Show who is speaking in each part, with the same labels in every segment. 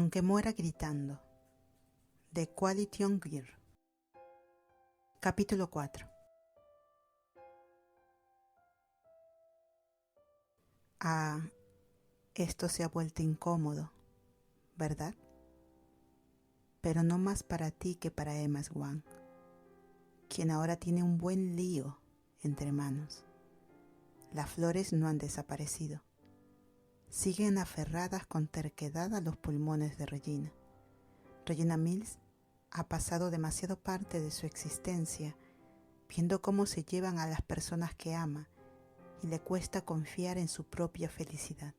Speaker 1: Aunque muera gritando, de Kwalition Gear. Capítulo 4. Esto se ha vuelto incómodo, ¿verdad? Pero no más para ti que para Emma Swan, quien ahora tiene un buen lío entre manos. Las flores no han desaparecido. Siguen aferradas con terquedad a los pulmones de Regina. Regina Mills ha pasado demasiado parte de su existencia viendo cómo se llevan a las personas que ama y le cuesta confiar en su propia felicidad.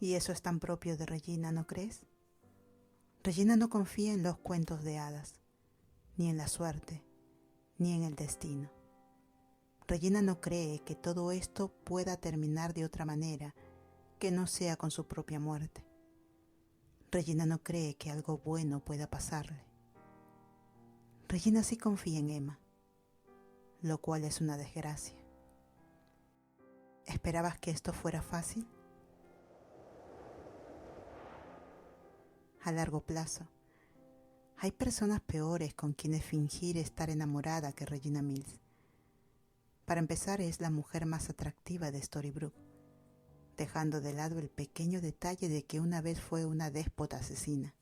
Speaker 1: Y eso es tan propio de Regina, ¿no crees? Regina no confía en los cuentos de hadas, ni en la suerte, ni en el destino. Regina no cree que todo esto pueda terminar de otra manera que no sea con su propia muerte. Regina no cree que algo bueno pueda pasarle. Regina sí confía en Emma, lo cual es una desgracia. ¿Esperabas que esto fuera fácil? A largo plazo, hay personas peores con quienes fingir estar enamorada que Regina Mills. Para empezar, es la mujer más atractiva de Storybrooke, dejando de lado el pequeño detalle de que una vez fue una déspota asesina.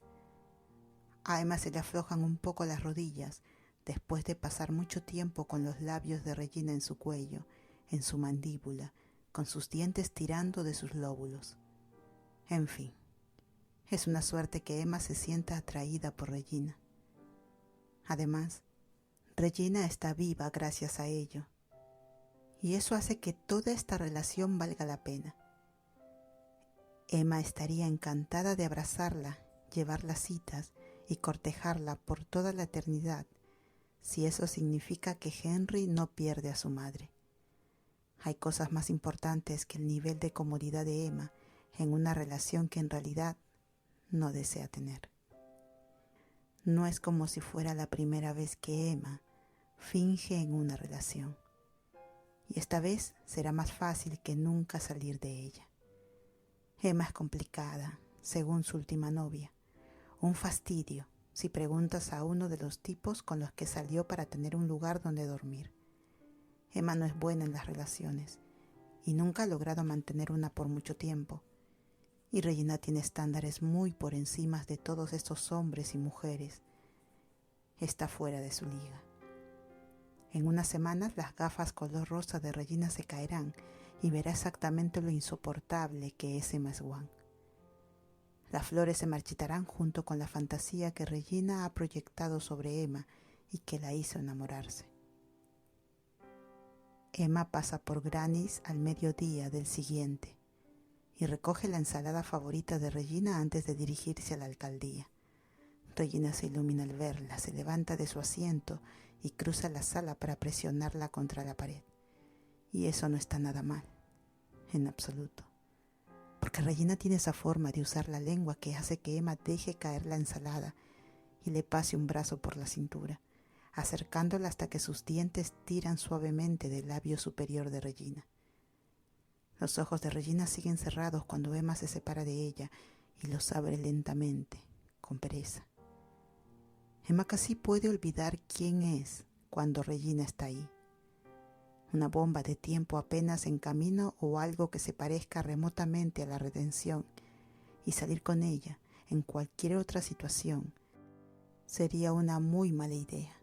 Speaker 1: A Emma se le aflojan un poco las rodillas después de pasar mucho tiempo con los labios de Regina en su cuello, en su mandíbula, con sus dientes tirando de sus lóbulos. En fin, es una suerte que Emma se sienta atraída por Regina. Además, Regina está viva gracias a ello, y eso hace que toda esta relación valga la pena. Emma estaría encantada de abrazarla, llevarla a citas y cortejarla por toda la eternidad, si eso significa que Henry no pierde a su madre. Hay cosas más importantes que el nivel de comodidad de Emma en una relación que en realidad no desea tener. No es como si fuera la primera vez que Emma finge en una relación, y esta vez será más fácil que nunca salir de ella. Emma es complicada, según su última novia, un fastidio si preguntas a uno de los tipos con los que salió para tener un lugar donde dormir. Emma no es buena en las relaciones y nunca ha logrado mantener una por mucho tiempo. Y Regina tiene estándares muy por encima de todos estos hombres y mujeres. Está fuera de su liga. En unas semanas las gafas color rosa de Regina se caerán y verá exactamente lo insoportable que es Emma Swan. Las flores se marchitarán junto con la fantasía que Regina ha proyectado sobre Emma y que la hizo enamorarse. Emma pasa por Granny's al mediodía del siguiente y recoge la ensalada favorita de Regina antes de dirigirse a la alcaldía. Regina se ilumina al verla, se levanta de su asiento y cruza la sala para presionarla contra la pared. Y eso no está nada mal, en absoluto, porque Regina tiene esa forma de usar la lengua que hace que Emma deje caer la ensalada y le pase un brazo por la cintura, acercándola hasta que sus dientes tiran suavemente del labio superior de Regina. Los ojos de Regina siguen cerrados cuando Emma se separa de ella y los abre lentamente, con pereza. Emma casi puede olvidar quién es cuando Regina está ahí. Una bomba de tiempo apenas en camino o algo que se parezca remotamente a la redención, y salir con ella en cualquier otra situación sería una muy mala idea.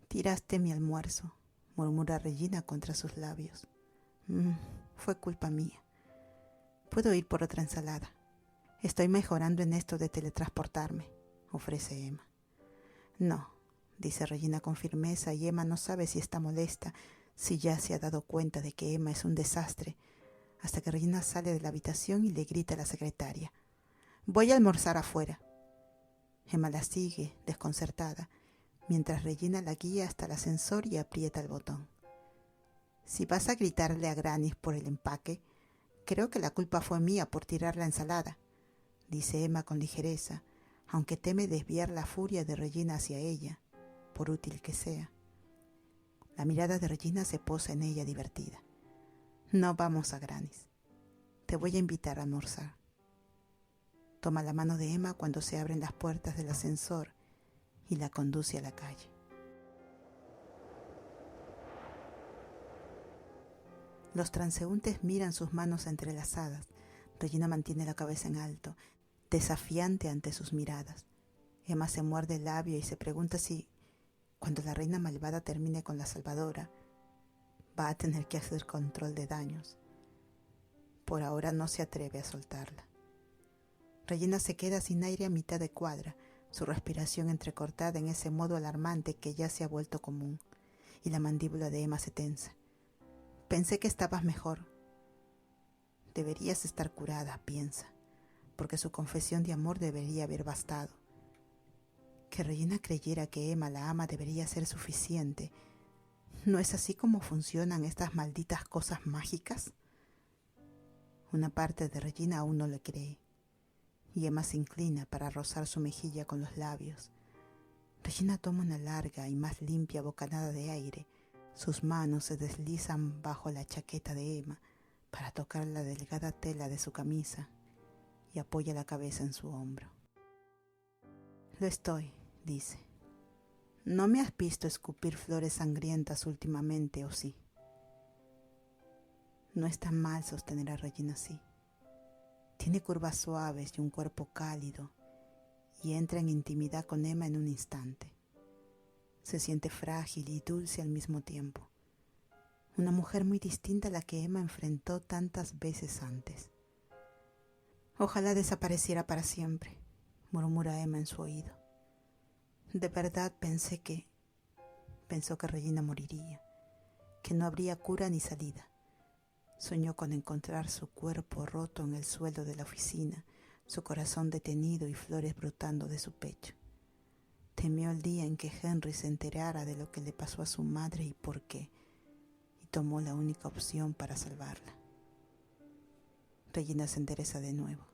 Speaker 1: Tiraste mi almuerzo, murmura Regina contra sus labios. Fue culpa mía. Puedo ir por otra ensalada. Estoy mejorando en esto de teletransportarme, ofrece Emma. No, dice Regina con firmeza, y Emma no sabe si está molesta, si ya se ha dado cuenta de que Emma es un desastre, hasta que Regina sale de la habitación y le grita a la secretaria. Voy a almorzar afuera. Emma la sigue, desconcertada, mientras Regina la guía hasta el ascensor y aprieta el botón. Si vas a gritarle a Granny por el empaque, creo que la culpa fue mía por tirar la ensalada, dice Emma con ligereza, aunque teme desviar la furia de Regina hacia ella, por útil que sea. La mirada de Regina se posa en ella divertida. No vamos a Granny's. Te voy a invitar a almorzar. Toma la mano de Emma cuando se abren las puertas del ascensor y la conduce a la calle. Los transeúntes miran sus manos entrelazadas. Regina mantiene la cabeza en alto, desafiante ante sus miradas. Emma se muerde el labio y se pregunta si, cuando la reina malvada termine con la salvadora, va a tener que hacer control de daños. Por ahora no se atreve a soltarla. Regina se queda sin aire a mitad de cuadra, su respiración entrecortada en ese modo alarmante que ya se ha vuelto común, y la mandíbula de Emma se tensa. Pensé que estabas mejor. Deberías estar curada, piensa, porque su confesión de amor debería haber bastado. Que Regina creyera que Emma la ama debería ser suficiente. ¿No es así como funcionan estas malditas cosas mágicas? Una parte de Regina aún no le cree, y Emma se inclina para rozar su mejilla con los labios. Regina toma una larga y más limpia bocanada de aire. Sus manos se deslizan bajo la chaqueta de Emma para tocar la delgada tela de su camisa y apoya la cabeza en su hombro. Lo estoy, dice. ¿No me has visto escupir flores sangrientas últimamente, o sí? No es tan mal sostener a Regina así. Tiene curvas suaves y un cuerpo cálido, y entra en intimidad con Emma en un instante. Se siente frágil y dulce al mismo tiempo. Una mujer muy distinta a la que Emma enfrentó tantas veces antes. Ojalá desapareciera para siempre, murmura Emma en su oído. De verdad pensó que Regina moriría, que no habría cura ni salida. Soñó con encontrar su cuerpo roto en el suelo de la oficina, su corazón detenido y flores brotando de su pecho. Temió el día en que Henry se enterara de lo que le pasó a su madre y por qué, y tomó la única opción para salvarla. Regina se endereza de nuevo.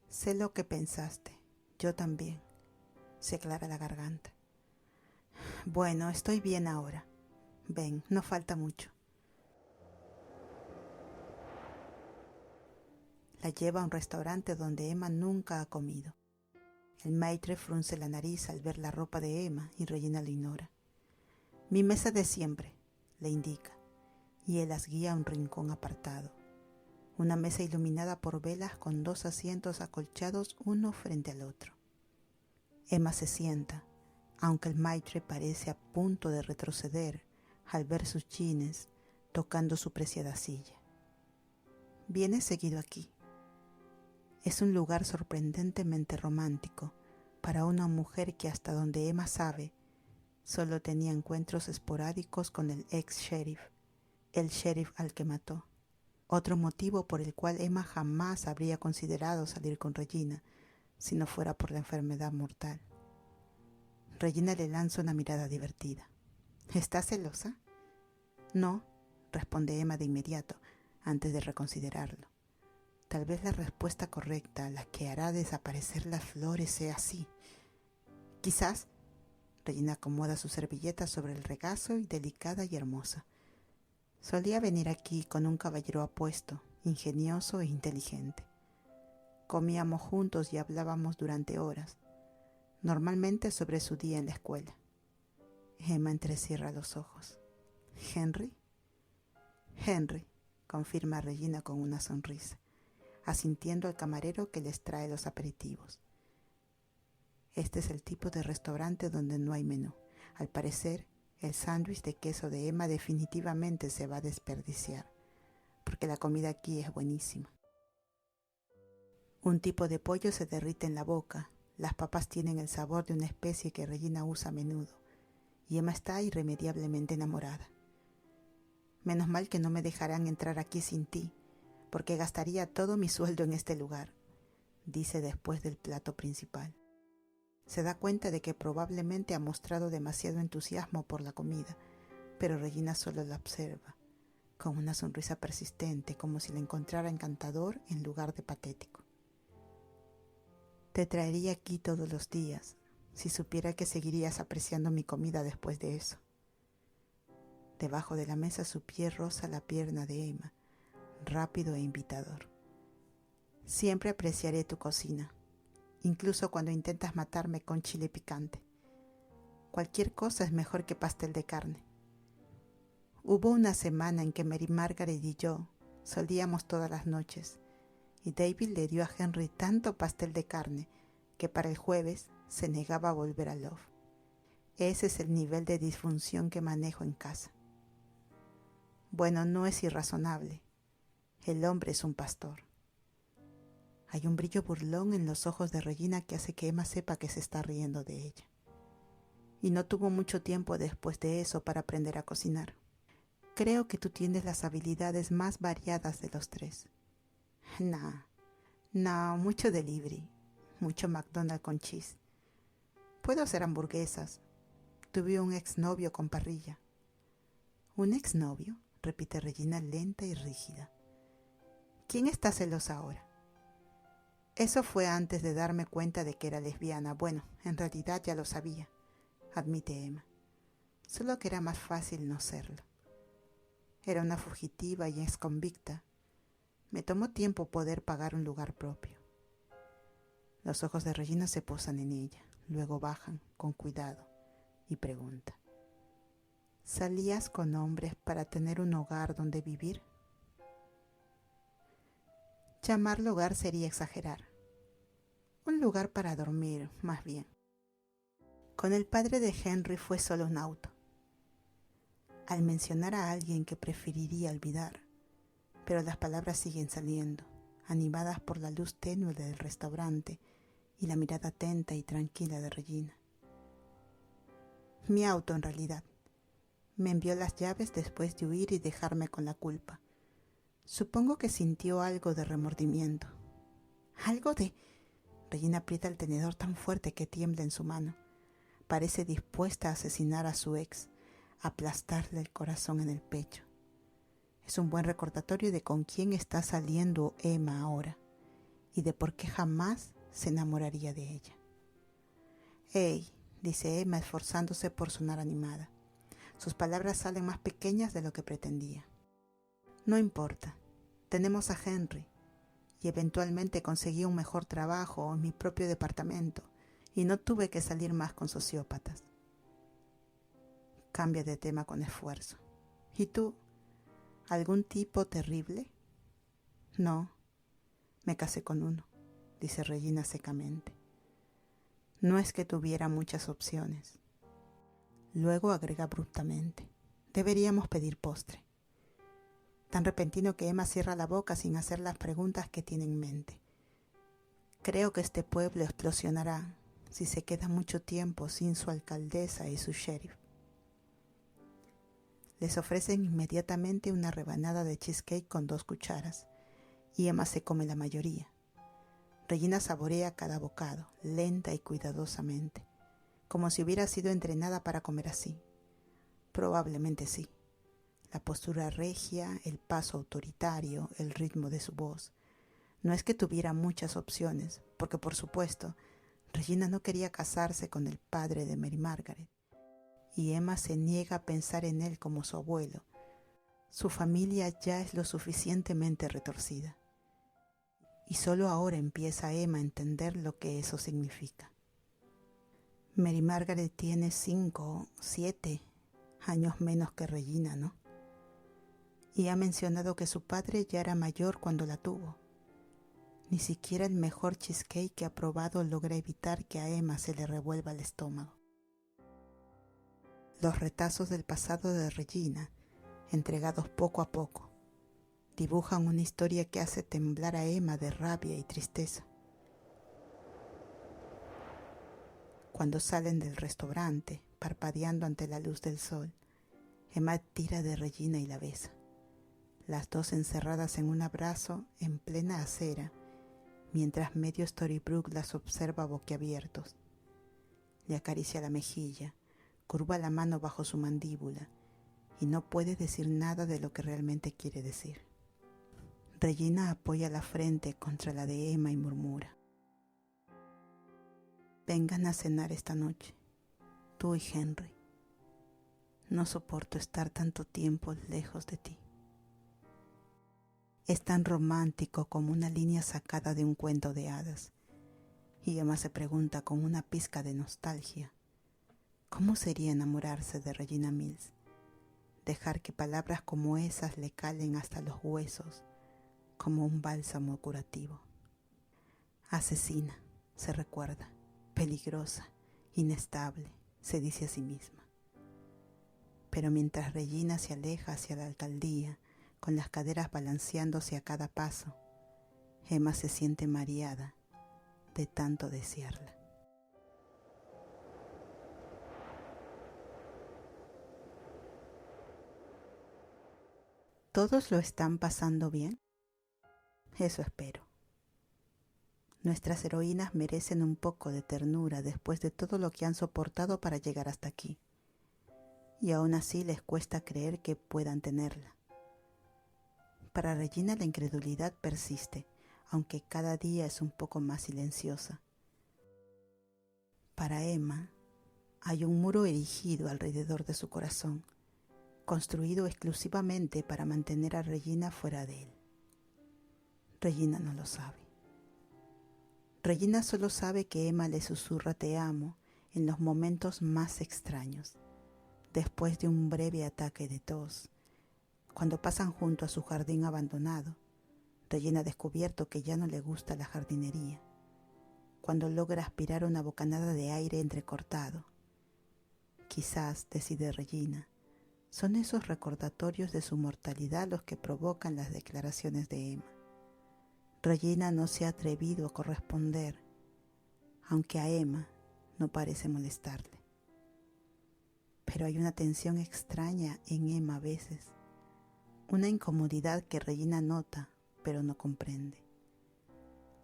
Speaker 1: Sé lo que pensaste, yo también, se aclara la garganta. Bueno, estoy bien ahora. Ven, no falta mucho. La lleva a un restaurante donde Emma nunca ha comido. El maitre frunce la nariz al ver la ropa de Emma y Regina lo ignora. Mi mesa de siempre, le indica, y él las guía a un rincón apartado. Una mesa iluminada por velas con 2 asientos acolchados uno frente al otro. Emma se sienta, aunque el maitre parece a punto de retroceder al ver sus jeans tocando su preciada silla. Viene seguido aquí. Es un lugar sorprendentemente romántico para una mujer que, hasta donde Emma sabe, solo tenía encuentros esporádicos con el ex-sheriff, el sheriff al que mató. Otro motivo por el cual Emma jamás habría considerado salir con Regina, si no fuera por la enfermedad mortal. Regina le lanza una mirada divertida. ¿Estás celosa? No, responde Emma de inmediato, antes de reconsiderarlo. Tal vez la respuesta correcta, la que hará desaparecer las flores, sea así. Quizás. Regina acomoda su servilleta sobre el regazo y delicada y hermosa. Solía venir aquí con un caballero apuesto, ingenioso e inteligente. Comíamos juntos y hablábamos durante horas, normalmente sobre su día en la escuela. Emma entrecierra los ojos. ¿Henry? Henry, confirma Regina con una sonrisa, asintiendo al camarero que les trae los aperitivos. Este es el tipo de restaurante donde no hay menú. Al parecer, el sándwich de queso de Emma definitivamente se va a desperdiciar, porque la comida aquí es buenísima. Un tipo de pollo se derrite en la boca, las papas tienen el sabor de una especie que Regina usa a menudo, y Emma está irremediablemente enamorada. Menos mal que no me dejarán entrar aquí sin ti, porque gastaría todo mi sueldo en este lugar, dice después del plato principal. Se da cuenta de que probablemente ha mostrado demasiado entusiasmo por la comida, pero Regina solo la observa, con una sonrisa persistente, como si la encontrara encantador en lugar de patético. Te traería aquí todos los días, si supiera que seguirías apreciando mi comida después de eso. Debajo de la mesa su pie roza la pierna de Emma, rápido e invitador. Siempre apreciaré tu cocina, incluso cuando intentas matarme con chile picante. Cualquier cosa es mejor que pastel de carne. Hubo una semana en que Mary Margaret y yo solíamos todas las noches, y David le dio a Henry tanto pastel de carne que para el jueves se negaba a volver a Love. Ese es el nivel de disfunción que manejo en casa. Bueno, no es irrazonable. El hombre es un pastor. Hay un brillo burlón en los ojos de Regina que hace que Emma sepa que se está riendo de ella. Y no tuvo mucho tiempo después de eso para aprender a cocinar. Creo que tú tienes las habilidades más variadas de los tres. No, mucho delivery, mucho McDonald's con cheese. Puedo hacer hamburguesas. Tuve un exnovio con parrilla. ¿Un exnovio?, repite Regina lenta y rígida. ¿Quién está celosa ahora? Eso fue antes de darme cuenta de que era lesbiana. Bueno, en realidad ya lo sabía, admite Emma. Solo que era más fácil no serlo. Era una fugitiva y exconvicta. Me tomó tiempo poder pagar un lugar propio. Los ojos de Regina se posan en ella, luego bajan con cuidado y pregunta. ¿Salías con hombres para tener un hogar donde vivir? Llamarlo hogar sería exagerar. Un lugar para dormir, más bien. Con el padre de Henry fue solo un auto. Al mencionar a alguien que preferiría olvidar, pero las palabras siguen saliendo, animadas por la luz tenue del restaurante y la mirada atenta y tranquila de Regina. Mi auto, en realidad. Me envió las llaves después de huir y dejarme con la culpa. Supongo que sintió algo de remordimiento. ¿Algo de...? Regina aprieta el tenedor tan fuerte que tiembla en su mano. Parece dispuesta a asesinar a su ex, a aplastarle el corazón en el pecho. Es un buen recordatorio de con quién está saliendo Emma ahora y de por qué jamás se enamoraría de ella. «Hey», dice Emma esforzándose por sonar animada. Sus palabras salen más pequeñas de lo que pretendía. No importa, tenemos a Henry y eventualmente conseguí un mejor trabajo en mi propio departamento y no tuve que salir más con sociópatas. Cambia de tema con esfuerzo. ¿Y tú? ¿Algún tipo terrible? No, me casé con uno, dice Regina secamente. No es que tuviera muchas opciones. Luego agrega abruptamente, deberíamos pedir postre. Tan repentino que Emma cierra la boca sin hacer las preguntas que tiene en mente. Creo que este pueblo explosionará si se queda mucho tiempo sin su alcaldesa y su sheriff. Les ofrecen inmediatamente una rebanada de cheesecake con 2 cucharas, y Emma se come la mayoría. Regina saborea cada bocado, lenta y cuidadosamente, como si hubiera sido entrenada para comer así. Probablemente sí. La postura regia, el paso autoritario, el ritmo de su voz. No es que tuviera muchas opciones, porque por supuesto, Regina no quería casarse con el padre de Mary Margaret, y Emma se niega a pensar en él como su abuelo. Su familia ya es lo suficientemente retorcida. Y solo ahora empieza Emma a entender lo que eso significa. Mary Margaret tiene 5, 7 años menos que Regina, ¿no? Y ha mencionado que su padre ya era mayor cuando la tuvo. Ni siquiera el mejor cheesecake que ha probado logra evitar que a Emma se le revuelva el estómago. Los retazos del pasado de Regina, entregados poco a poco, dibujan una historia que hace temblar a Emma de rabia y tristeza. Cuando salen del restaurante, parpadeando ante la luz del sol, Emma tira de Regina y la besa. Las dos encerradas en un abrazo en plena acera, mientras medio Storybrooke las observa boquiabiertos. Le acaricia la mejilla, curva la mano bajo su mandíbula y no puede decir nada de lo que realmente quiere decir. Regina apoya la frente contra la de Emma y murmura: «Vengan a cenar esta noche, tú y Henry. No soporto estar tanto tiempo lejos de ti». Es tan romántico como una línea sacada de un cuento de hadas, Y Emma se pregunta con una pizca de nostalgia, ¿cómo sería enamorarse de Regina Mills? Dejar que palabras como esas le calen hasta los huesos, como un bálsamo curativo. Asesina, se recuerda, peligrosa, inestable, se dice a sí misma. Pero mientras Regina se aleja hacia la alcaldía, con las caderas balanceándose a cada paso, Emma se siente mareada de tanto desearla. ¿Todos lo están pasando bien? Eso espero. Nuestras heroínas merecen un poco de ternura después de todo lo que han soportado para llegar hasta aquí. Y aún así les cuesta creer que puedan tenerla. Para Regina la incredulidad persiste, aunque cada día es un poco más silenciosa. Para Emma hay un muro erigido alrededor de su corazón, construido exclusivamente para mantener a Regina fuera de él. Regina no lo sabe. Regina solo sabe que Emma le susurra te amo en los momentos más extraños, después de un breve ataque de tos, cuando pasan junto a su jardín abandonado. Regina ha descubierto que ya no le gusta la jardinería, cuando logra aspirar una bocanada de aire entrecortado. Quizás, decide Regina, son esos recordatorios de su mortalidad los que provocan las declaraciones de Emma. Regina no se ha atrevido a corresponder, aunque a Emma no parece molestarle. Pero hay una tensión extraña en Emma a veces, una incomodidad que Regina nota, pero no comprende.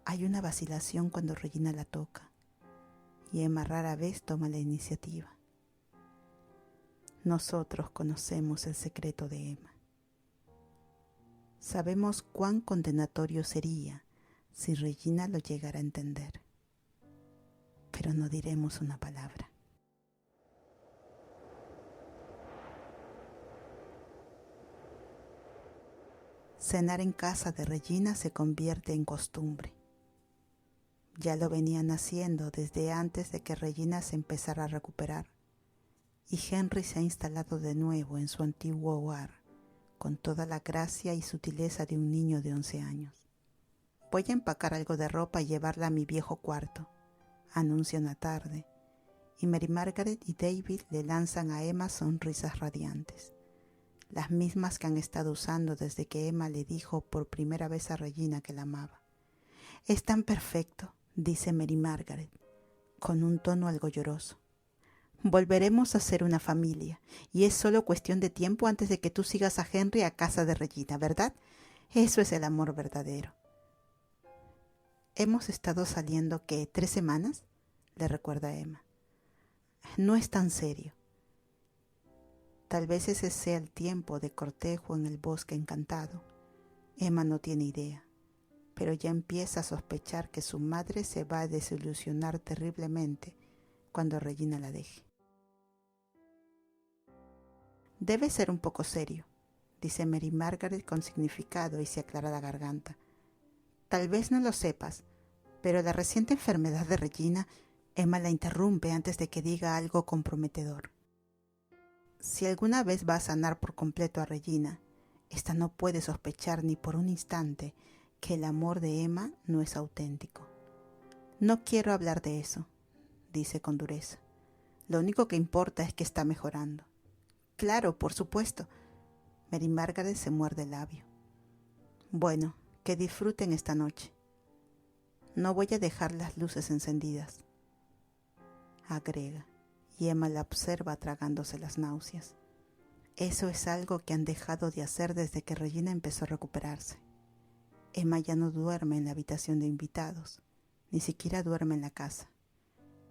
Speaker 1: Hay una vacilación cuando Regina la toca, y Emma rara vez toma la iniciativa. Nosotros conocemos el secreto de Emma. Sabemos cuán condenatorio sería si Regina lo llegara a entender, pero no diremos una palabra. Cenar en casa de Regina se convierte en costumbre. Ya lo venían haciendo desde antes de que Regina se empezara a recuperar, y Henry se ha instalado de nuevo en su antiguo hogar, con toda la gracia y sutileza de un niño de 11 años. Voy a empacar algo de ropa y llevarla a mi viejo cuarto, anuncia una tarde, y Mary Margaret y David le lanzan a Emma sonrisas radiantes, las mismas que han estado usando desde que Emma le dijo por primera vez a Regina que la amaba. «Es tan perfecto», dice Mary Margaret, con un tono algo lloroso. «Volveremos a ser una familia, y es solo cuestión de tiempo antes de que tú sigas a Henry a casa de Regina, ¿verdad? Eso es el amor verdadero». «Hemos estado saliendo, ¿qué? 3 semanas?» le recuerda a Emma. «No es tan serio. Tal vez ese sea el tiempo de cortejo en el bosque encantado». Emma no tiene idea, pero ya empieza a sospechar que su madre se va a desilusionar terriblemente cuando Regina la deje. «Debe ser un poco serio», dice Mary Margaret con significado y se aclara la garganta. «Tal vez no lo sepas, pero la reciente enfermedad de Regina…» Emma la interrumpe antes de que diga algo comprometedor. Si alguna vez va a sanar por completo a Regina, ésta no puede sospechar ni por un instante que el amor de Emma no es auténtico. «No quiero hablar de eso», dice con dureza. «Lo único que importa es que está mejorando». «Claro, por supuesto». Mary Margaret se muerde el labio. «Bueno, que disfruten esta noche. No voy a dejar las luces encendidas», agrega, y Emma la observa tragándose las náuseas. Eso es algo que han dejado de hacer desde que Regina empezó a recuperarse. Emma ya no duerme en la habitación de invitados, ni siquiera duerme en la casa.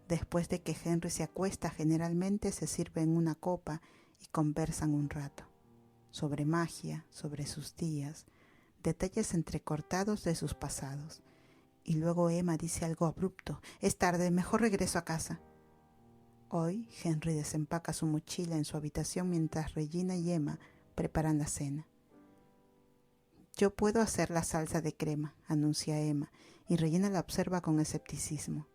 Speaker 1: Después de que Henry se acuesta, generalmente se sirven una copa y conversan un rato, sobre magia, sobre sus días, detalles entrecortados de sus pasados. Y luego Emma dice algo abrupto: «Es tarde, mejor regreso a casa». Hoy Henry desempaca su mochila en su habitación mientras Regina y Emma preparan la cena. «Yo puedo hacer la salsa de crema», anuncia Emma, y Regina la observa con escepticismo.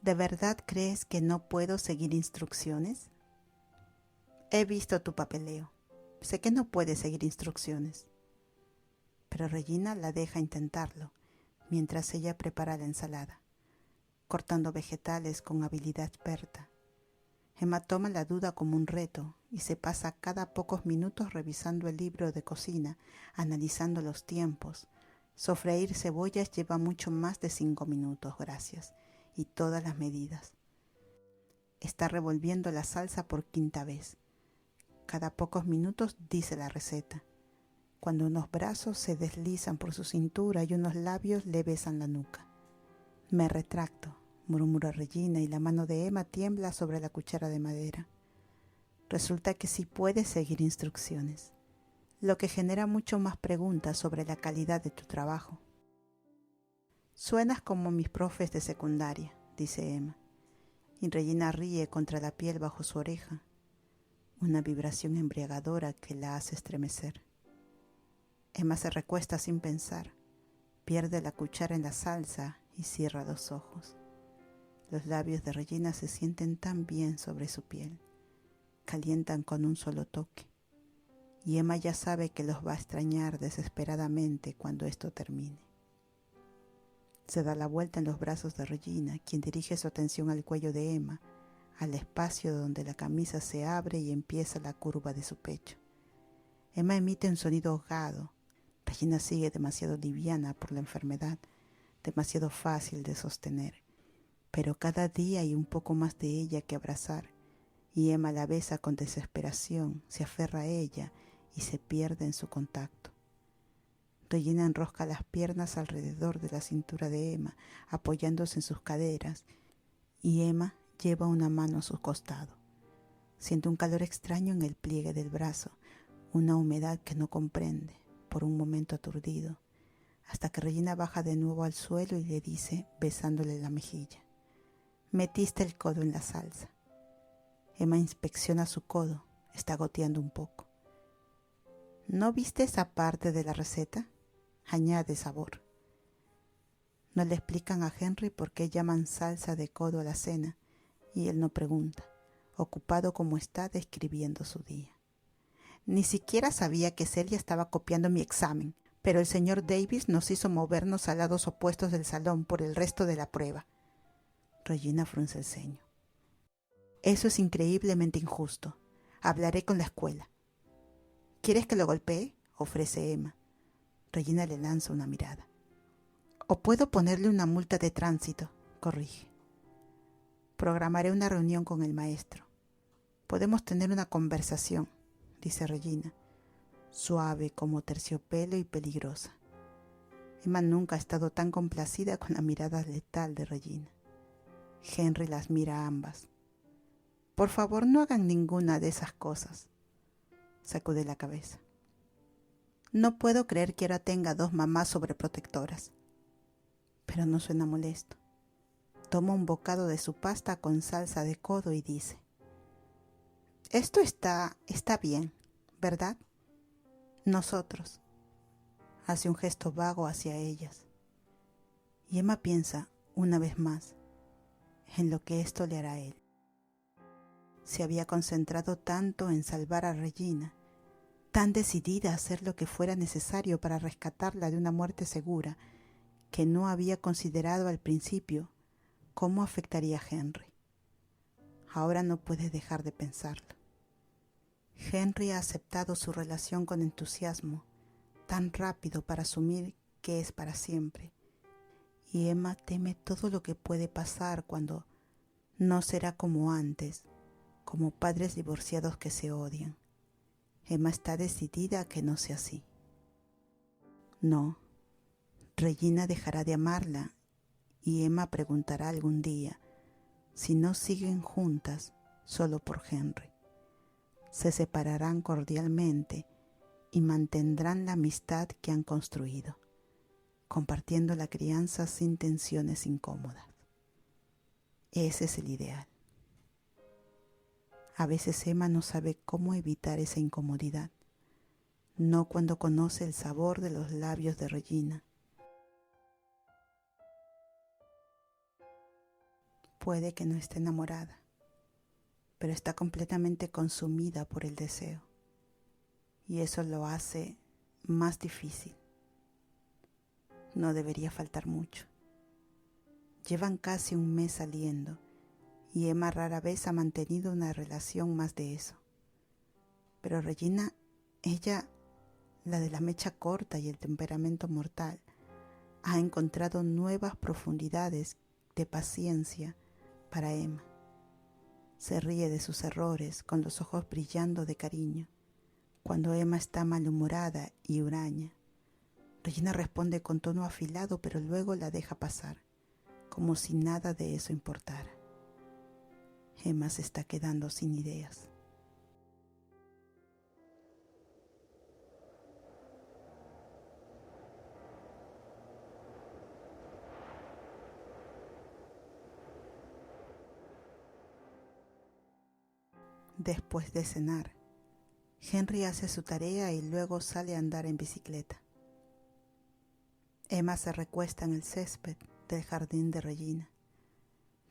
Speaker 1: ¿De verdad crees que no puedo seguir instrucciones? He visto tu papeleo. Sé que no puedes seguir instrucciones. Pero Regina la deja intentarlo, mientras ella prepara la ensalada, cortando vegetales con habilidad experta. Emma toma la duda como un reto y se pasa cada pocos minutos revisando el libro de cocina, analizando los tiempos. Sofreír cebollas lleva mucho más de 5 minutos, gracias, y todas las medidas. Está revolviendo la salsa por quinta vez. Cada pocos minutos dice la receta, cuando unos brazos se deslizan por su cintura y unos labios le besan la nuca. Me retracto, murmura Regina, y la mano de Emma tiembla sobre la cuchara de madera. Resulta que sí puedes seguir instrucciones, lo que genera mucho más preguntas sobre la calidad de tu trabajo. Suenas como mis profes de secundaria, dice Emma, y Regina ríe contra la piel bajo su oreja, una vibración embriagadora que la hace estremecer. Emma se recuesta sin pensar, pierde la cuchara en la salsa y cierra los ojos. Los labios de Regina se sienten tan bien sobre su piel, calientan con un solo toque, y Emma ya sabe que los va a extrañar desesperadamente cuando esto termine. Se da la vuelta en los brazos de Regina, quien dirige su atención al cuello de Emma, al espacio donde la camisa se abre y empieza la curva de su pecho. Emma emite un sonido ahogado. Regina sigue demasiado liviana por la enfermedad, demasiado fácil de sostener. Pero cada día hay un poco más de ella que abrazar, y Emma la besa con desesperación, se aferra a ella y se pierde en su contacto. Regina enrosca las piernas alrededor de la cintura de Emma, apoyándose en sus caderas, y Emma lleva una mano a su costado. Siente un calor extraño en el pliegue del brazo, una humedad que no comprende, por un momento aturdido, hasta que Regina baja de nuevo al suelo y le dice, besándole la mejilla: metiste el codo en la salsa. Emma inspecciona su codo, está goteando un poco. ¿No viste esa parte de la receta? Añade sabor. No le explican a Henry por qué llaman salsa de codo a la cena, y él no pregunta, ocupado como está describiendo su día. Ni siquiera sabía que Celia estaba copiando mi examen, pero el señor Davis nos hizo movernos a lados opuestos del salón por el resto de la prueba. Regina frunce el ceño. Eso es increíblemente injusto. Hablaré con la escuela. ¿Quieres que lo golpee?, ofrece Emma. Regina le lanza una mirada. O puedo ponerle una multa de tránsito, corrige. Programaré una reunión con el maestro. Podemos tener una conversación, dice Regina, suave como terciopelo y peligrosa. Emma nunca ha estado tan complacida con la mirada letal de Regina. Henry las mira a ambas. Por favor, no hagan ninguna de esas cosas. Sacude la cabeza. No puedo creer que ahora tenga 2 mamás sobreprotectoras. Pero no suena molesto. Toma un bocado de su pasta con salsa de codo y dice: esto está bien, ¿verdad? Nosotros. Hace un gesto vago hacia ellas. Y Emma piensa, una vez más, en lo que esto le hará a él. Se había concentrado tanto en salvar a Regina, tan decidida a hacer lo que fuera necesario para rescatarla de una muerte segura, que no había considerado al principio cómo afectaría a Henry. Ahora no puede dejar de pensarlo. Henry ha aceptado su relación con entusiasmo, tan rápido para asumir que es para siempre, y Emma teme todo lo que puede pasar cuando no será como antes, como padres divorciados que se odian. Emma está decidida a que no sea así. No, Regina dejará de amarla y Emma preguntará algún día si no siguen juntas solo por Henry. Se separarán cordialmente y mantendrán la amistad que han construido, compartiendo la crianza sin tensiones incómodas. Ese es el ideal. A veces Emma no sabe cómo evitar esa incomodidad, no cuando conoce el sabor de los labios de Regina. Puede que no esté enamorada, pero está completamente consumida por el deseo, y eso lo hace más difícil. No debería faltar mucho. Llevan casi un mes saliendo, y Emma rara vez ha mantenido una relación más de eso. Pero Regina, ella, la de la mecha corta y el temperamento mortal, ha encontrado nuevas profundidades de paciencia para Emma. Se ríe de sus errores con los ojos brillando de cariño. Cuando Emma está malhumorada y huraña, Regina responde con tono afilado, pero luego la deja pasar, como si nada de eso importara. Emma se está quedando sin ideas. Después de cenar, Henry hace su tarea y luego sale a andar en bicicleta. Emma se recuesta en el césped del jardín de Regina.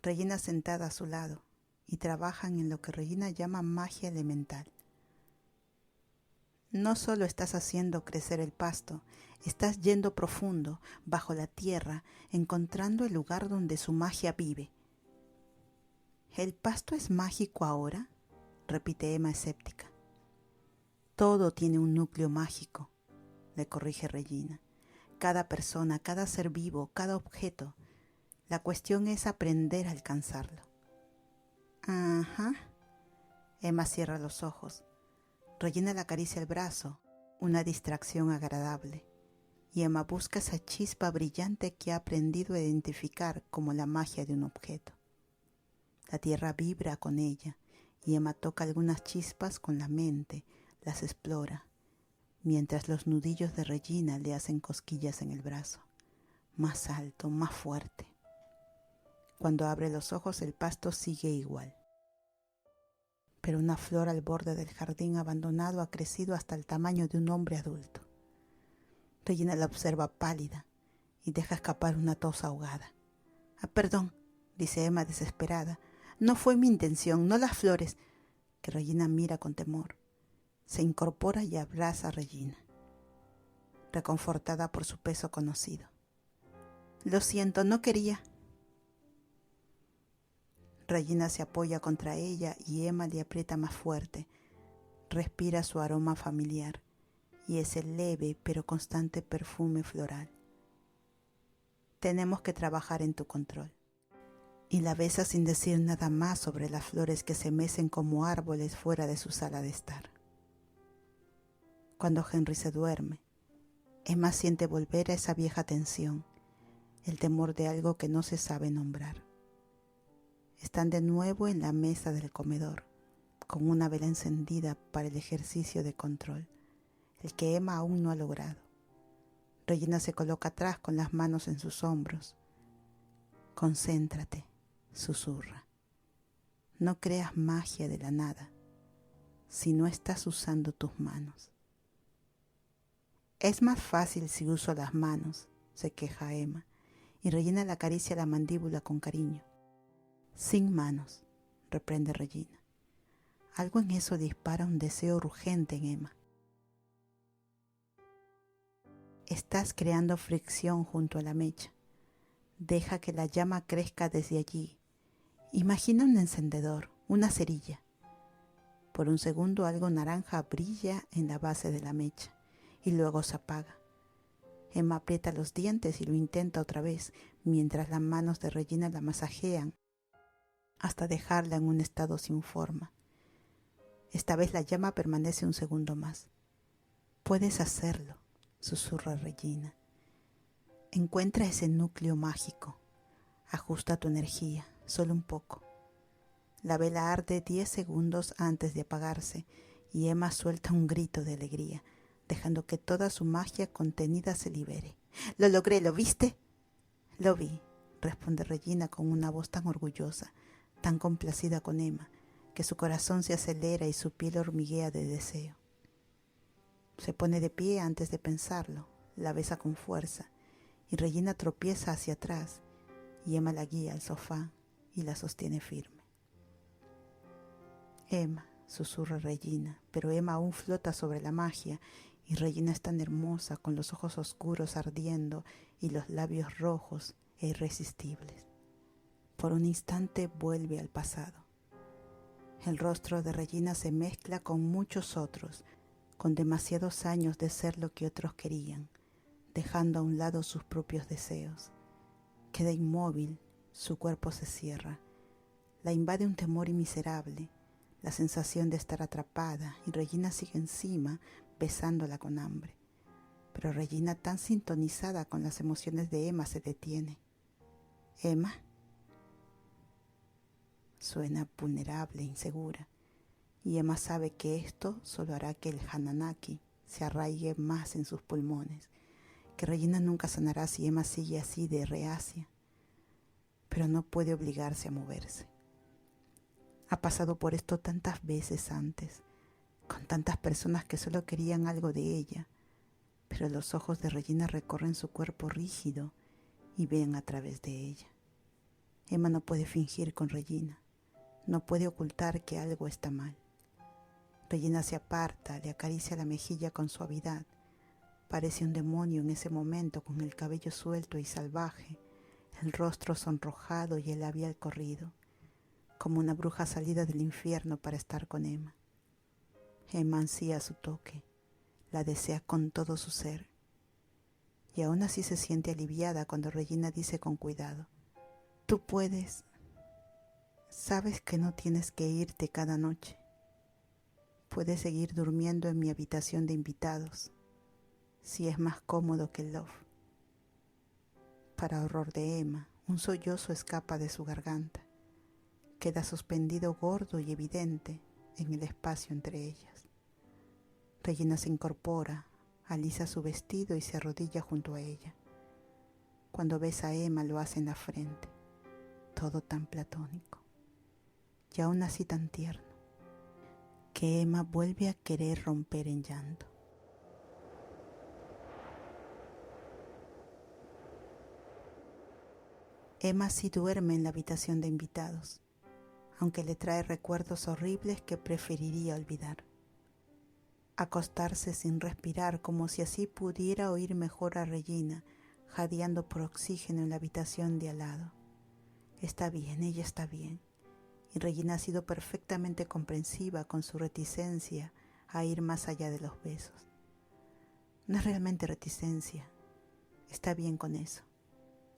Speaker 1: Regina sentada a su lado, y trabajan en lo que Regina llama magia elemental. No solo estás haciendo crecer el pasto, estás yendo profundo, bajo la tierra, encontrando el lugar donde su magia vive. ¿El pasto es mágico ahora?, repite Emma escéptica. Todo tiene un núcleo mágico, le corrige Regina. Cada persona, cada ser vivo, cada objeto. La cuestión es aprender a alcanzarlo. Ajá. Emma cierra los ojos. Regina le acaricia el brazo, una distracción agradable. Y Emma busca esa chispa brillante que ha aprendido a identificar como la magia de un objeto. La tierra vibra con ella, y Emma toca algunas chispas con la mente, las explora, mientras los nudillos de Regina le hacen cosquillas en el brazo, más alto, más fuerte. Cuando abre los ojos, el pasto sigue igual. Pero una flor al borde del jardín abandonado ha crecido hasta el tamaño de un hombre adulto. Regina la observa pálida y deja escapar una tos ahogada. Perdón, dice Emma desesperada. No fue mi intención, no las flores. Que Regina mira con temor. Se incorpora y abraza a Regina, reconfortada por su peso conocido. Lo siento, no quería. Regina se apoya contra ella y Emma le aprieta más fuerte. Respira su aroma familiar y ese leve pero constante perfume floral. Tenemos que trabajar en tu control. Y la besa sin decir nada más sobre las flores que se mecen como árboles fuera de su sala de estar. Cuando Henry se duerme, Emma siente volver a esa vieja tensión, el temor de algo que no se sabe nombrar. Están de nuevo en la mesa del comedor, con una vela encendida para el ejercicio de control, el que Emma aún no ha logrado. Regina se coloca atrás con las manos en sus hombros. Concéntrate, susurra. No creas magia de la nada, si no estás usando tus manos. Es más fácil si uso las manos, se queja Emma, y Regina le acaricia la mandíbula con cariño. Sin manos, reprende Regina. Algo en eso dispara un deseo urgente en Emma. Estás creando fricción junto a la mecha. Deja que la llama crezca desde allí. Imagina un encendedor, una cerilla. Por un segundo algo naranja brilla en la base de la mecha y luego se apaga. Emma aprieta los dientes y lo intenta otra vez, mientras las manos de Regina la masajean hasta dejarla en un estado sin forma. Esta vez la llama permanece un segundo más. Puedes hacerlo, susurra Regina. Encuentra ese núcleo mágico. Ajusta tu energía, solo un poco. La vela arde 10 segundos antes de apagarse y Emma suelta un grito de alegría, dejando que toda su magia contenida se libere. ¡Lo logré! ¿Lo viste? Lo vi, responde Regina con una voz tan orgullosa, tan complacida con Emma, que su corazón se acelera y su piel hormiguea de deseo. Se pone de pie antes de pensarlo, la besa con fuerza, y Regina tropieza hacia atrás, y Emma la guía al sofá y la sostiene firme. Emma, susurra Regina, pero Emma aún flota sobre la magia y Regina es tan hermosa con los ojos oscuros ardiendo y los labios rojos e irresistibles. Por un instante vuelve al pasado. El rostro de Regina se mezcla con muchos otros, con demasiados años de ser lo que otros querían, dejando a un lado sus propios deseos. Queda inmóvil, su cuerpo se cierra. La invade un temor inmiserable, la sensación de estar atrapada, y Regina sigue encima, besándola con hambre. Pero Regina, tan sintonizada con las emociones de Emma, se detiene. ¿Emma? Suena vulnerable, insegura, y Emma sabe que esto solo hará que el Hananaki se arraigue más en sus pulmones, que Regina nunca sanará si Emma sigue así de reacia, pero no puede obligarse a moverse. Ha pasado por esto tantas veces antes, con tantas personas que solo querían algo de ella, pero los ojos de Regina recorren su cuerpo rígido y ven a través de ella. Emma no puede fingir con Regina, no puede ocultar que algo está mal. Regina se aparta, le acaricia la mejilla con suavidad. Parece un demonio en ese momento, con el cabello suelto y salvaje, el rostro sonrojado y el labial corrido, como una bruja salida del infierno para estar con Emma. Emma ansía su toque, la desea con todo su ser, y aún así se siente aliviada cuando Regina dice con cuidado: «Tú puedes. Sabes que no tienes que irte cada noche. Puedes seguir durmiendo en mi habitación de invitados, si es más cómodo que el loft». Para horror de Emma, un sollozo escapa de su garganta. Queda suspendido gordo y evidente en el espacio entre ellas. Regina se incorpora, alisa su vestido y se arrodilla junto a ella. Cuando besa a Emma lo hace en la frente, todo tan platónico, y aún así tan tierno, que Emma vuelve a querer romper en llanto. Emma sí duerme en la habitación de invitados, aunque le trae recuerdos horribles que preferiría olvidar. Acostarse sin respirar, como si así pudiera oír mejor a Regina jadeando por oxígeno en la habitación de al lado. Está bien, ella está bien, y Regina ha sido perfectamente comprensiva con su reticencia a ir más allá de los besos. No es realmente reticencia, está bien con eso.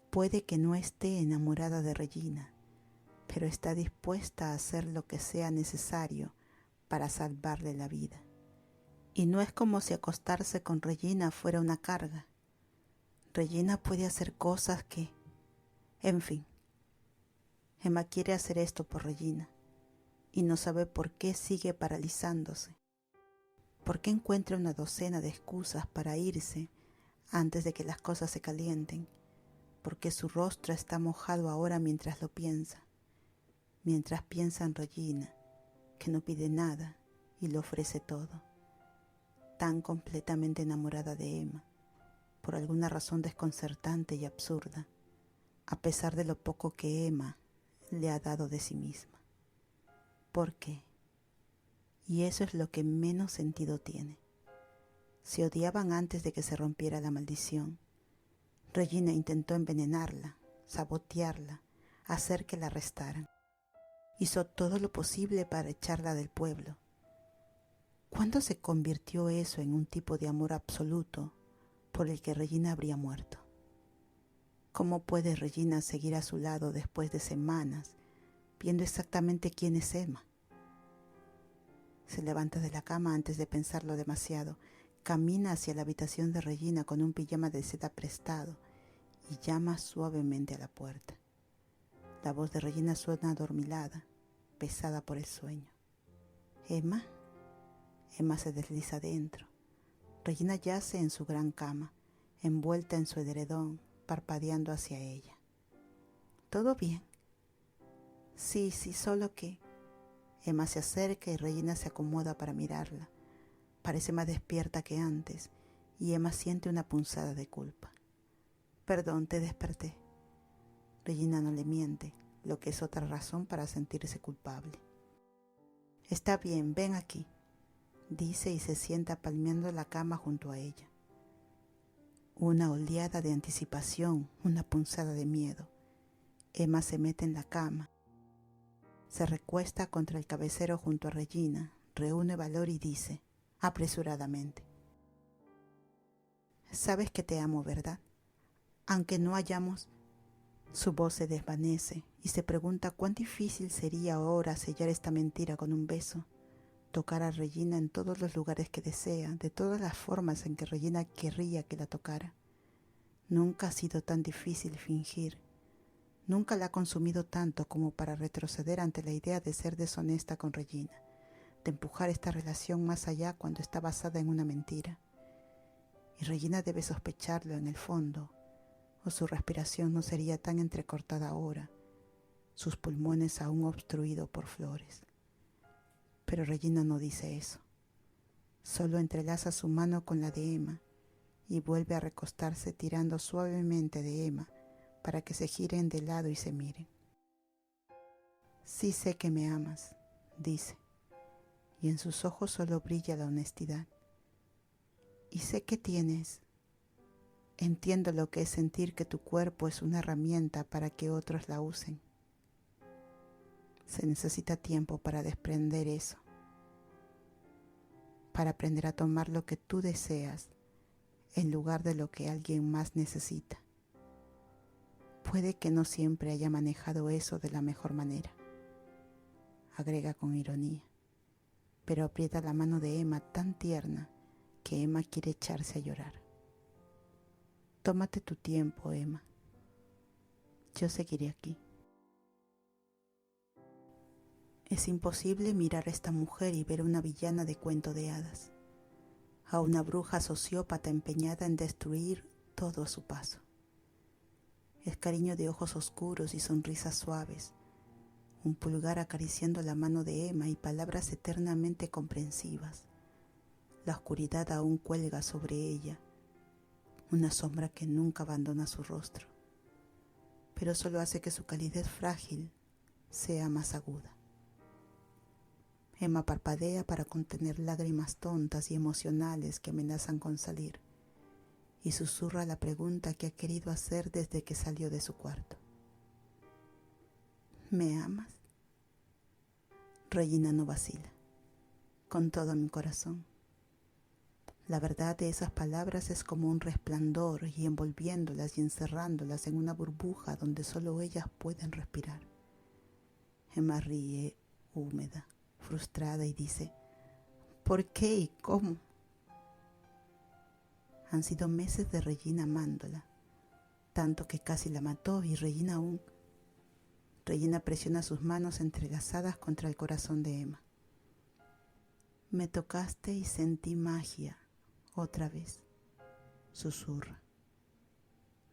Speaker 1: Puede que no esté enamorada de Regina, pero está dispuesta a hacer lo que sea necesario para salvarle la vida. Y no es como si acostarse con Regina fuera una carga. Regina puede hacer cosas que... En fin, Emma quiere hacer esto por Regina y no sabe por qué sigue paralizándose. ¿Por qué encuentra una docena de excusas para irse antes de que las cosas se calienten? Porque su rostro está mojado ahora mientras lo piensa. Mientras piensa en Regina, que no pide nada y le ofrece todo. Tan completamente enamorada de Emma, por alguna razón desconcertante y absurda, a pesar de lo poco que Emma le ha dado de sí misma. ¿Por qué? Y eso es lo que menos sentido tiene. Se odiaban antes de que se rompiera la maldición. Regina intentó envenenarla, sabotearla, hacer que la arrestaran. Hizo todo lo posible para echarla del pueblo. ¿Cuándo se convirtió eso en un tipo de amor absoluto por el que Regina habría muerto? ¿Cómo puede Regina seguir a su lado después de semanas viendo exactamente quién es Emma? Se levanta de la cama antes de pensarlo demasiado, camina hacia la habitación de Regina con un pijama de seda prestado y llama suavemente a la puerta. La voz de Regina suena adormilada, pesada por el sueño. ¿Emma? Emma se desliza dentro. Regina yace en su gran cama, envuelta en su edredón, parpadeando hacia ella. ¿Todo bien? Sí, solo que... Emma se acerca y Regina se acomoda para mirarla. Parece más despierta que antes y Emma siente una punzada de culpa. Perdón, te desperté. Regina no le miente, lo que es otra razón para sentirse culpable. Está bien, ven aquí, dice y se sienta palmeando la cama junto a ella. Una oleada de anticipación, una punzada de miedo. Emma se mete en la cama, se recuesta contra el cabecero junto a Regina, reúne valor y dice, apresuradamente: sabes que te amo, ¿verdad? Aunque no hayamos... Su voz se desvanece y se pregunta cuán difícil sería ahora sellar esta mentira con un beso, tocar a Regina en todos los lugares que desea, de todas las formas en que Regina querría que la tocara. Nunca ha sido tan difícil fingir. Nunca la ha consumido tanto como para retroceder ante la idea de ser deshonesta con Regina, de empujar esta relación más allá cuando está basada en una mentira. Y Regina debe sospecharlo en el fondo, o su respiración no sería tan entrecortada ahora, sus pulmones aún obstruidos por flores. Pero Regina no dice eso. Solo entrelaza su mano con la de Emma y vuelve a recostarse tirando suavemente de Emma para que se giren de lado y se miren. Sí sé que me amas, dice, y en sus ojos solo brilla la honestidad. Y sé que tienes... Entiendo lo que es sentir que tu cuerpo es una herramienta para que otros la usen. Se necesita tiempo para desprender eso, para aprender a tomar lo que tú deseas en lugar de lo que alguien más necesita. Puede que no siempre haya manejado eso de la mejor manera, agrega con ironía, pero aprieta la mano de Emma tan tierna que Emma quiere echarse a llorar. Tómate tu tiempo, Emma. Yo seguiré aquí. Es imposible mirar a esta mujer y ver una villana de cuento de hadas, a una bruja sociópata empeñada en destruir todo a su paso. Es cariño de ojos oscuros y sonrisas suaves, un pulgar acariciando la mano de Emma y palabras eternamente comprensivas. La oscuridad aún cuelga sobre ella, una sombra que nunca abandona su rostro, pero solo hace que su calidez frágil sea más aguda. Emma parpadea para contener lágrimas tontas y emocionales que amenazan con salir, y susurra la pregunta que ha querido hacer desde que salió de su cuarto. ¿Me amas? Regina no vacila. Con todo mi corazón. La verdad de esas palabras es como un resplandor y envolviéndolas y encerrándolas en una burbuja donde solo ellas pueden respirar. Emma ríe, húmeda, frustrada y dice, ¿por qué y cómo? Han sido meses de Regina amándola, tanto que casi la mató y Regina aún. Regina presiona sus manos entrelazadas contra el corazón de Emma. Me tocaste y sentí magia. Otra vez, susurra.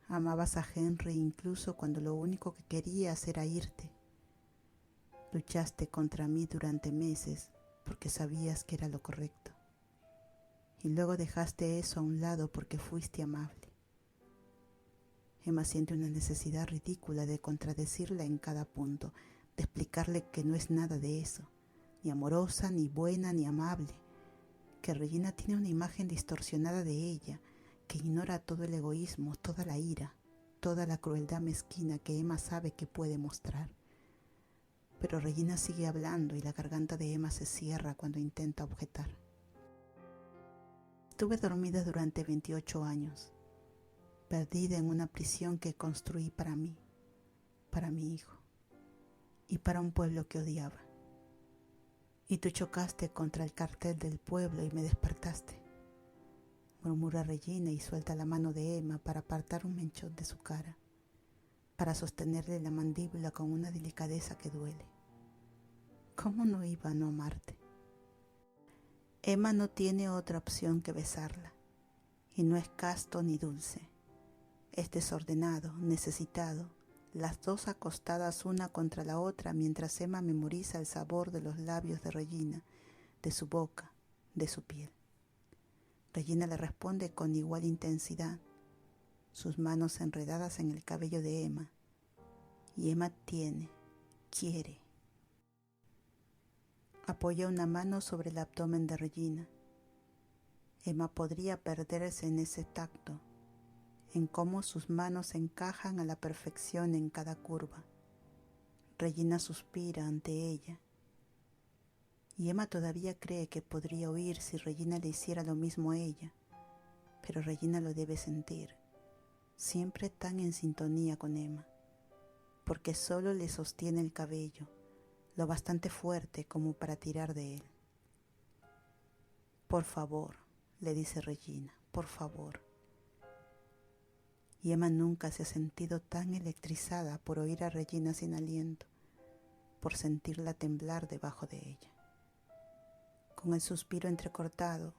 Speaker 1: Amabas a Henry incluso cuando lo único que querías era irte. Luchaste contra mí durante meses porque sabías que era lo correcto. Y luego dejaste eso a un lado porque fuiste amable. Emma siente una necesidad ridícula de contradecirla en cada punto, de explicarle que no es nada de eso, ni amorosa, ni buena, ni amable, que Regina tiene una imagen distorsionada de ella, que ignora todo el egoísmo, toda la ira, toda la crueldad mezquina que Emma sabe que puede mostrar. Pero Regina sigue hablando y la garganta de Emma se cierra cuando intenta objetar. Estuve dormida durante 28 años, perdida en una prisión que construí para mí, para mi hijo y para un pueblo que odiaba. Y tú chocaste contra el cartel del pueblo y me despertaste, murmura Regina y suelta la mano de Emma para apartar un mechón de su cara, para sostenerle la mandíbula con una delicadeza que duele. ¿Cómo no iba a no amarte? Emma no tiene otra opción que besarla, y no es casto ni dulce. Es desordenado, necesitado, las dos acostadas una contra la otra mientras Emma memoriza el sabor de los labios de Regina, de su boca, de su piel. Regina le responde con igual intensidad, sus manos enredadas en el cabello de Emma, y Emma tiene, quiere. Apoya una mano sobre el abdomen de Regina. Emma podría perderse en ese tacto, en cómo sus manos encajan a la perfección en cada curva. Regina suspira ante ella. Y Emma todavía cree que podría huir si Regina le hiciera lo mismo a ella, pero Regina lo debe sentir, siempre tan en sintonía con Emma, porque solo le sostiene el cabello, lo bastante fuerte como para tirar de él. Por favor, le dice Regina, por favor. Y Emma nunca se ha sentido tan electrizada por oír a Regina sin aliento, por sentirla temblar debajo de ella. Con el suspiro entrecortado,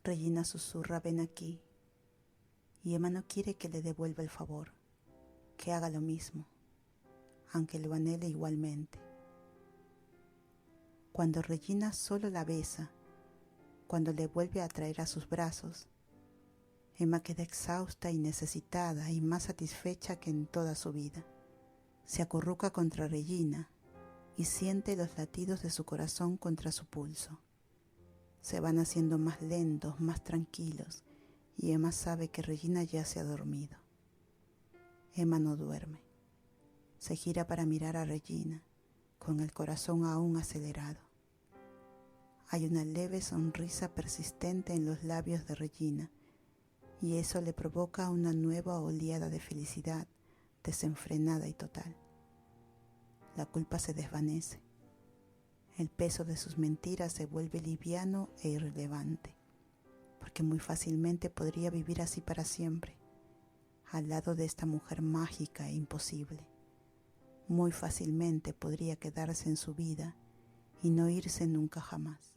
Speaker 1: Regina susurra: ven aquí. Y Emma no quiere que le devuelva el favor, que haga lo mismo, aunque lo anhele igualmente. Cuando Regina solo la besa, cuando le vuelve a traer a sus brazos, Emma queda exhausta y necesitada y más satisfecha que en toda su vida. Se acurruca contra Regina y siente los latidos de su corazón contra su pulso. Se van haciendo más lentos, más tranquilos, y Emma sabe que Regina ya se ha dormido. Emma no duerme. Se gira para mirar a Regina, con el corazón aún acelerado. Hay una leve sonrisa persistente en los labios de Regina, y eso le provoca una nueva oleada de felicidad, desenfrenada y total. La culpa se desvanece. El peso de sus mentiras se vuelve liviano e irrelevante, porque muy fácilmente podría vivir así para siempre, al lado de esta mujer mágica e imposible. Muy fácilmente podría quedarse en su vida y no irse nunca jamás.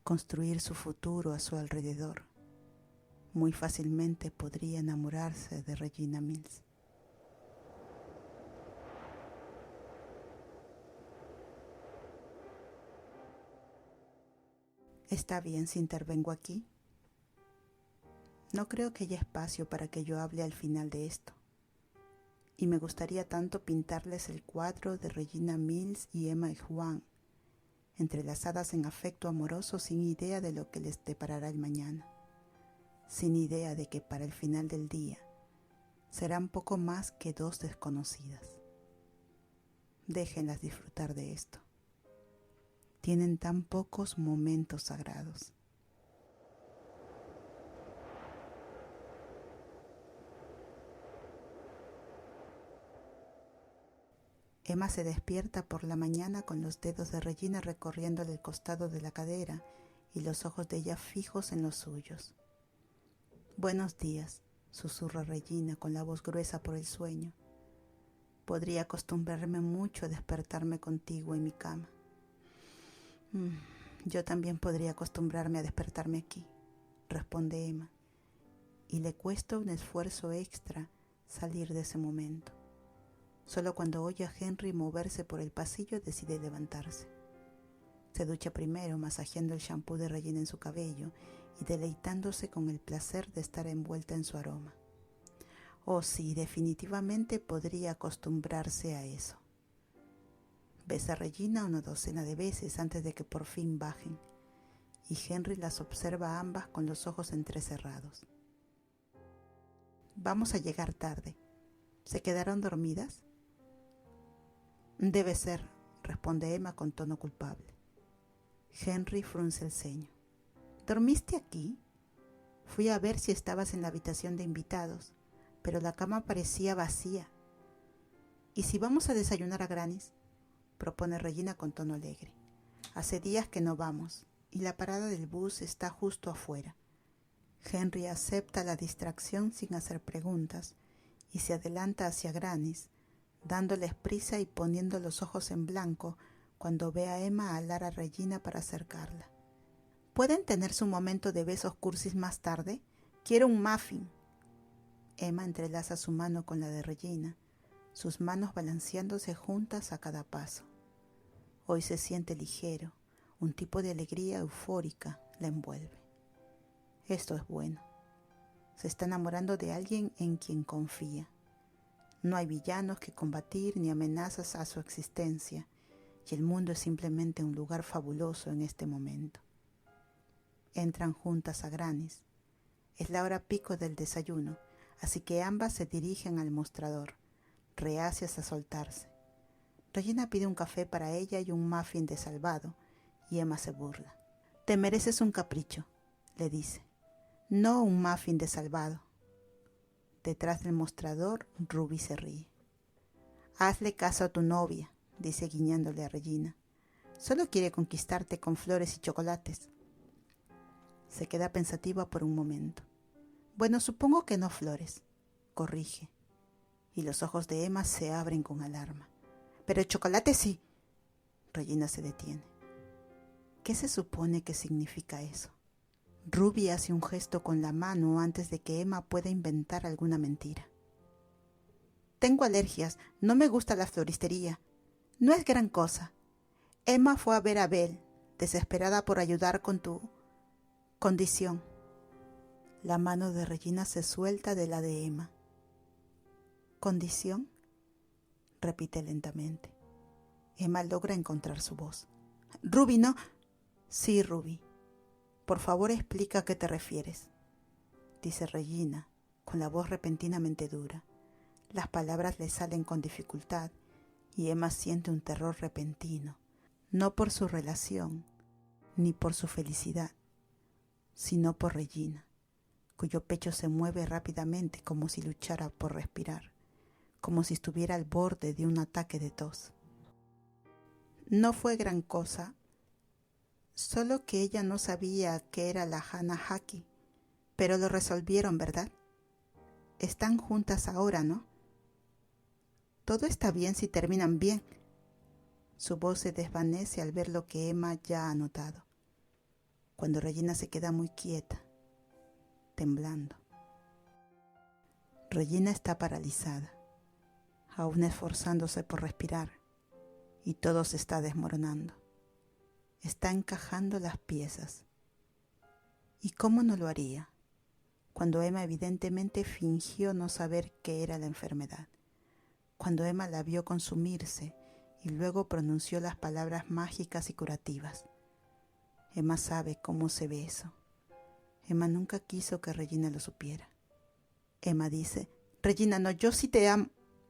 Speaker 1: Construir su futuro a su alrededor. Muy fácilmente podría enamorarse de Regina Mills. ¿Está bien si intervengo aquí? No creo que haya espacio para que yo hable al final de esto. Y me gustaría tanto pintarles el cuadro de Regina Mills y Emma y Juan, entrelazadas en afecto amoroso sin idea de lo que les deparará el mañana, sin idea de que para el final del día serán poco más que dos desconocidas. Déjenlas disfrutar de esto. Tienen tan pocos momentos sagrados. Emma se despierta por la mañana con los dedos de Regina recorriéndole el costado de la cadera y los ojos de ella fijos en los suyos. Buenos días, susurra Regina con la voz gruesa por el sueño. Podría acostumbrarme mucho a despertarme contigo en mi cama. Yo también podría acostumbrarme a despertarme aquí, responde Emma, y le cuesta un esfuerzo extra salir de ese momento. Solo cuando oye a Henry moverse por el pasillo decide levantarse. Se ducha primero, masajeando el shampoo de Regina en su cabello y deleitándose con el placer de estar envuelta en su aroma. Oh sí, definitivamente podría acostumbrarse a eso. Besa a Regina una docena de veces antes de que por fin bajen, y Henry las observa a ambas con los ojos entrecerrados. Vamos a llegar tarde. ¿Se quedaron dormidas? Debe ser, responde Emma con tono culpable. Henry frunce el ceño. ¿Dormiste aquí? Fui a ver si estabas en la habitación de invitados, pero la cama parecía vacía. ¿Y si vamos a desayunar a Granny's?, propone Regina con tono alegre. Hace días que no vamos, y la parada del bus está justo afuera. Henry acepta la distracción sin hacer preguntas y se adelanta hacia Granny's, dándoles prisa y poniendo los ojos en blanco cuando ve a Emma alar a Regina para acercarla. ¿Pueden tener su momento de besos cursis más tarde? Quiero un muffin. Emma entrelaza su mano con la de Regina, sus manos balanceándose juntas a cada paso. Hoy se siente ligero, un tipo de alegría eufórica la envuelve. Esto es bueno. Se está enamorando de alguien en quien confía. No hay villanos que combatir ni amenazas a su existencia, y el mundo es simplemente un lugar fabuloso en este momento. Entran juntas a Granny's. Es la hora pico del desayuno, así que ambas se dirigen al mostrador, reacias a soltarse. Regina pide un café para ella y un muffin de salvado, y Emma se burla. «Te mereces un capricho», le dice. «No un muffin de salvado». Detrás del mostrador, Ruby se ríe. «Hazle caso a tu novia», dice guiñándole a Regina. «Solo quiere conquistarte con flores y chocolates». Se queda pensativa por un momento. «Bueno, supongo que no flores», corrige. Y los ojos de Emma se abren con alarma. «Pero el chocolate sí». Regina se detiene. ¿Qué se supone que significa eso? Ruby hace un gesto con la mano antes de que Emma pueda inventar alguna mentira. «Tengo alergias, no me gusta la floristería. No es gran cosa. Emma fue a ver a Belle, desesperada por ayudar con tu condición». La mano de Regina se suelta de la de Emma. «¿Condición?», repite lentamente. Emma logra encontrar su voz. «Ruby, no». «Sí, Ruby. Por favor, explica a qué te refieres», dice Regina, con la voz repentinamente dura. Las palabras le salen con dificultad y Emma siente un terror repentino, no por su relación, ni por su felicidad, sino por Regina, cuyo pecho se mueve rápidamente como si luchara por respirar, como si estuviera al borde de un ataque de tos. «No fue gran cosa, solo que ella no sabía que era la Hana Haki, pero lo resolvieron, ¿verdad? Están juntas ahora, ¿no? Todo está bien si terminan bien». Su voz se desvanece al ver lo que Emma ya ha notado, cuando Regina se queda muy quieta, temblando. Regina está paralizada, aún esforzándose por respirar, y todo se está desmoronando. Está encajando las piezas. ¿Y cómo no lo haría? Cuando Emma evidentemente fingió no saber qué era la enfermedad. Cuando Emma la vio consumirse y luego pronunció las palabras mágicas y curativas. Emma sabe cómo se ve eso. Emma nunca quiso que Regina lo supiera. Emma dice: «Regina, no, yo sí te amo».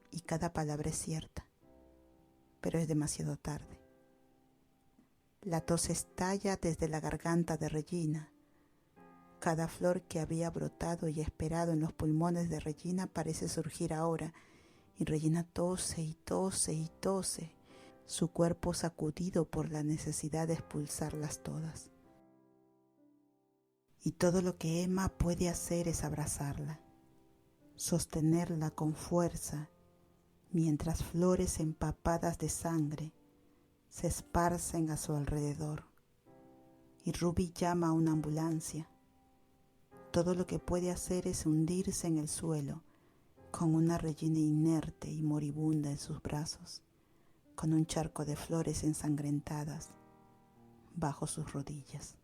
Speaker 1: Y cada palabra es cierta. Pero es demasiado tarde. La tos estalla desde la garganta de Regina. Cada flor que había brotado y esperado en los pulmones de Regina parece surgir ahora, y Regina tose y tose y tose, su cuerpo sacudido por la necesidad de expulsarlas todas. Y todo lo que Emma puede hacer es abrazarla, sostenerla con fuerza, mientras flores empapadas de sangre se esparcen a su alrededor. Y Ruby llama a una ambulancia. Todo lo que puede hacer es hundirse en el suelo, con una Regina inerte y moribunda en sus brazos, con un charco de flores ensangrentadas bajo sus rodillas.